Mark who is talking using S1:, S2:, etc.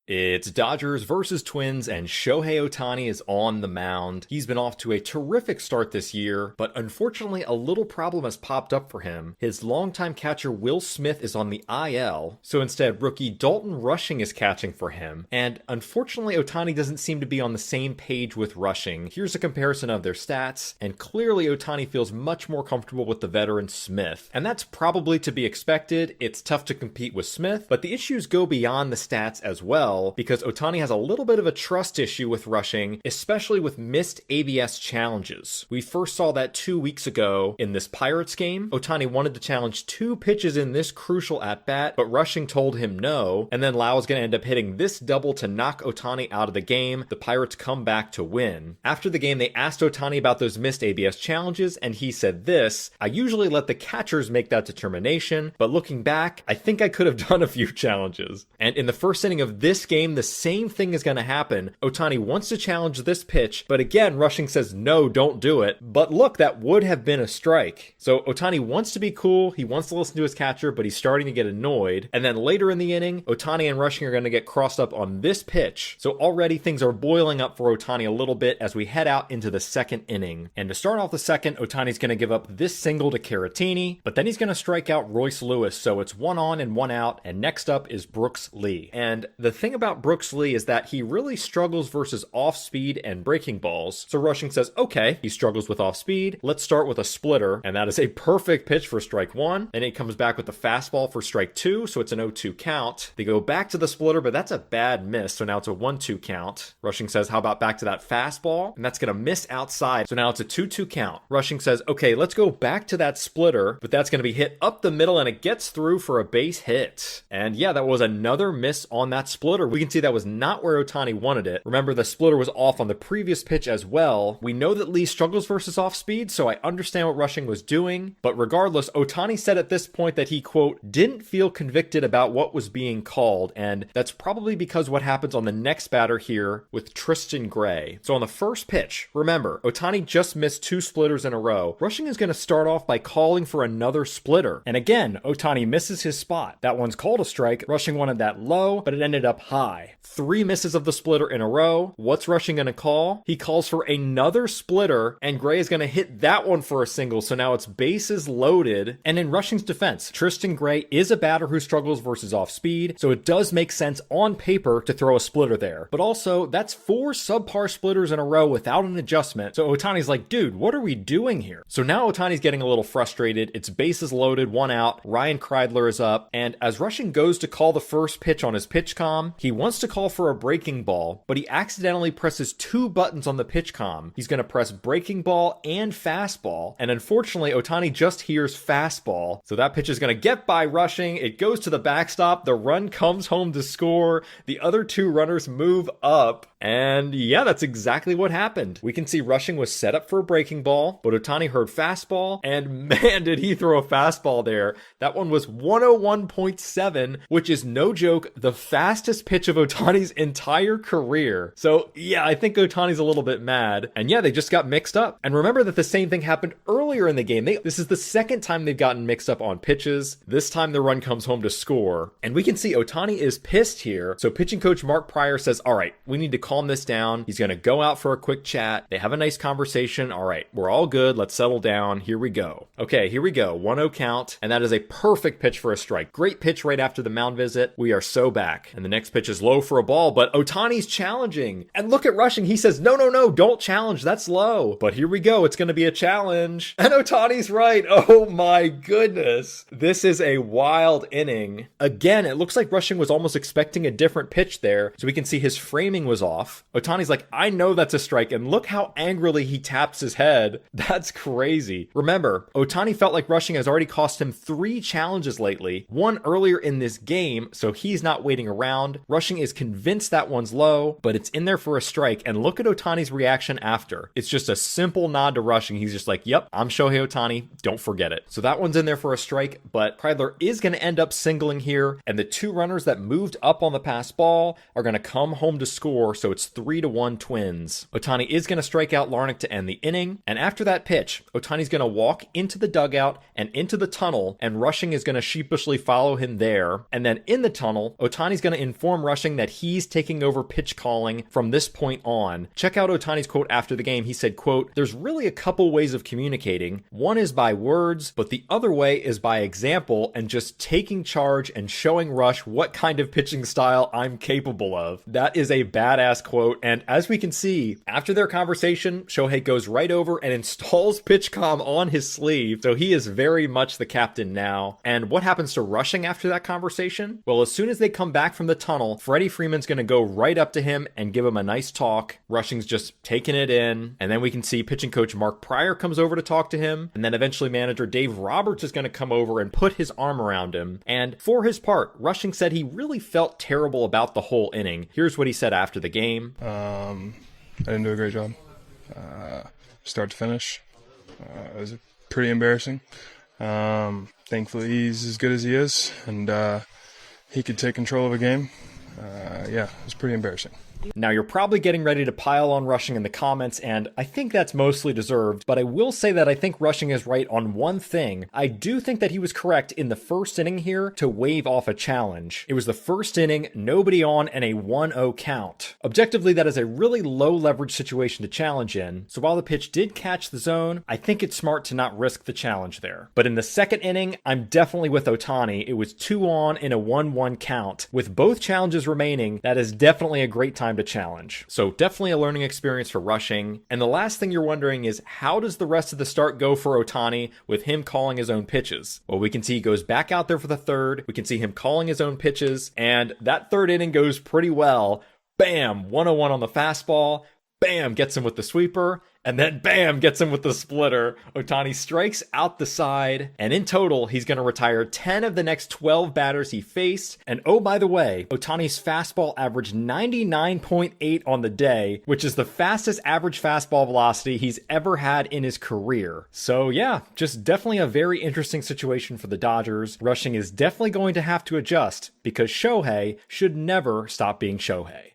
S1: It's Dodgers versus Twins, and Shohei Ohtani is on the mound. He's been off to a terrific start this year, but unfortunately a little problem has popped up for him. His longtime catcher Will Smith is on the IL, so instead rookie Dalton Rushing is catching for him. And unfortunately Ohtani doesn't seem to be on the same page with Rushing. Here's a comparison of their stats, and clearly Ohtani feels much more comfortable with the veteran Smith. And that's probably to be expected. It's tough to compete with Smith, but the issues go beyond the stats as well, because Ohtani has a little bit of a trust issue with Rushing, especially with missed ABS challenges. We first saw that 2 weeks ago in this Pirates game. Ohtani wanted to challenge 2 pitches in this crucial at-bat, but Rushing told him no, and then Lau is going to end up hitting this double to knock Ohtani out of the game. The Pirates come back to win. After the game, they asked Ohtani about those missed ABS challenges, and he said this: "I usually let the catchers make that determination, but looking back, I think I could have done a few challenges." And in the first inning of this game, the same thing is going to happen. Ohtani wants to challenge this pitch, but again, Rushing says, no, don't do it. But look, that would have been a strike. So Ohtani wants to be cool. He wants to listen to his catcher, but he's starting to get annoyed. And then later in the inning, Ohtani and Rushing are going to get crossed up on this pitch. So already things are boiling up for Ohtani a little bit as we head out into the second inning. And to start off the second, Ohtani's going to give up this single to Caratini, but then he's going to strike out Royce Lewis. So it's 1 on and 1 out. And next up is Brooks Lee. And the thing about Brooks Lee is that he really struggles versus off-speed and breaking balls. So Rushing says, okay, he struggles with off-speed. Let's start with a splitter. And that is a perfect pitch for strike 1. And he comes back with the fastball for strike 2. So it's an 0-2 count. They go back to the splitter, but that's a bad miss. So now it's a 1-2 count. Rushing says, how about back to that fastball? And that's going to miss outside. So now it's a 2-2 count. Rushing says, okay, let's go back to that splitter, but that's going to be hit up the middle and it gets through for a base hit. And yeah, that was another miss on that splitter. We can see that was not where Ohtani wanted it. Remember, the splitter was off on the previous pitch as well. We know that Lee struggles versus off speed, so I understand what Rushing was doing. But regardless, Ohtani said at this point that he, quote, didn't feel convicted about what was being called. And that's probably because what happens on the next batter here with Tristan Gray. So on the first pitch, remember, Ohtani just missed 2 splitters in a row. Rushing is going to start off by calling for another splitter. And again, Ohtani misses his spot. That one's called a strike. Rushing wanted that low, but it ended up high. 3 misses of the splitter in a row. What's Rushing going to call? He calls for another splitter, and Gray is going to hit that one for a single, so now it's bases loaded. And in Rushing's defense, Tristan Gray is a batter who struggles versus off speed, so it does make sense on paper to throw a splitter there. But also, that's 4 subpar splitters in a row without an adjustment, so Ohtani's like, dude, what are we doing here? So now Ohtani's getting a little frustrated. It's bases loaded, 1 out. Ryan Kreidler is up, and as Rushing goes to call the first pitch on his pitch comm, he wants to call for a breaking ball, but he accidentally presses 2 buttons on the pitch comm. He's going to press breaking ball and fastball, and unfortunately Ohtani just hears fastball, so that pitch is going to get by Rushing. It goes to the backstop. The run comes home to score. The other 2 runners move up, and yeah, that's exactly what happened. We can see Rushing was set up for a breaking ball, but Ohtani heard fastball, and man, did he throw a fastball there. That one was 101.7, which is no joke, the fastest pitch of Ohtani's entire career. So yeah, I think Ohtani's a little bit mad. And yeah, they just got mixed up. And remember that the same thing happened earlier in the game. This is the second time they've gotten mixed up on pitches. This time the run comes home to score. And we can see Ohtani is pissed here. So pitching coach Mark Pryor says, all right, we need to calm this down. He's going to go out for a quick chat. They have a nice conversation. All right, we're all good. Let's settle down. Here we go. Okay, here we go. 1-0 count. And that is a perfect pitch for a strike. Great pitch right after the mound visit. We are so back. And the next pitch is low for a ball, but Ohtani's challenging. And look at Rushing. He says, no, don't challenge. That's low. But here we go. It's going to be a challenge. And Ohtani's right. Oh my goodness. This is a wild inning. Again, it looks like Rushing was almost expecting a different pitch there. So we can see his framing was off. Ohtani's like, I know that's a strike. And look how angrily he taps his head. That's crazy. Remember, Ohtani felt like Rushing has already cost him 3 challenges lately. 1 earlier in this game, so he's not waiting around. Rushing is convinced that one's low, but it's in there for a strike. And look at Ohtani's reaction after. It's just a simple nod to Rushing. He's just like, yep, I'm Shohei Ohtani. Don't forget it. So that one's in there for a strike, but Kreidler is going to end up singling here. And the 2 runners that moved up on the pass ball are going to come home to score. So so it's 3-1 Twins. Ohtani is going to strike out Larnach to end the inning, and after that pitch, Ohtani's going to walk into the dugout and into the tunnel, and Rushing is going to sheepishly follow him there. And then in the tunnel, Ohtani's going to inform Rushing that he's taking over pitch calling from this point on. Check out Ohtani's quote after the game. He said, quote, "There's really a couple ways of communicating. One is by words, but the other way is by example and just taking charge and showing Rush what kind of pitching style I'm capable of." That is a badass quote, and as we can see, after their conversation, Shohei goes right over and installs PitchCom on his sleeve, so he is very much the captain now. And what happens to Rushing after that conversation? Well, as soon as they come back from the tunnel, Freddie Freeman's gonna go right up to him and give him a nice talk. Rushing's just taking it in, and then we can see pitching coach Mark Pryor comes over to talk to him, and then eventually manager Dave Roberts is gonna come over and put his arm around him. And for his part, Rushing said he really felt terrible about the whole inning. Here's what he said after the game.
S2: I didn't do a great job. Start to finish. It was pretty embarrassing. Thankfully, he's as good as he is, and he could take control of a game. Yeah, it was pretty embarrassing.
S1: Now, you're probably getting ready to pile on Rushing in the comments, and I think that's mostly deserved, but I will say that I think Rushing is right on one thing. I do think that he was correct in the first inning here to wave off a challenge. It was the first inning, nobody on, and a 1-0 count. Objectively, that is a really low leverage situation to challenge in, so while the pitch did catch the zone, I think it's smart to not risk the challenge there. But in the second inning, I'm definitely with Ohtani. It was 2 on in a 1-1 count. With both challenges remaining, that is definitely a great time to challenge. So definitely a learning experience for Rushing. And the last thing you're wondering is, how does the rest of the start go for Ohtani with him calling his own pitches? Well, we can see he goes back out there for the third. We can see him calling his own pitches, and that third inning goes pretty well. Bam, 101 on the fastball. Bam, gets him with the sweeper, and then bam, gets him with the splitter. Ohtani strikes out the side, and in total, he's going to retire 10 of the next 12 batters he faced. And oh, by the way, Ohtani's fastball averaged 99.8 on the day, which is the fastest average fastball velocity he's ever had in his career. So yeah, just definitely a very interesting situation for the Dodgers. Rushing is definitely going to have to adjust, because Shohei should never stop being Shohei.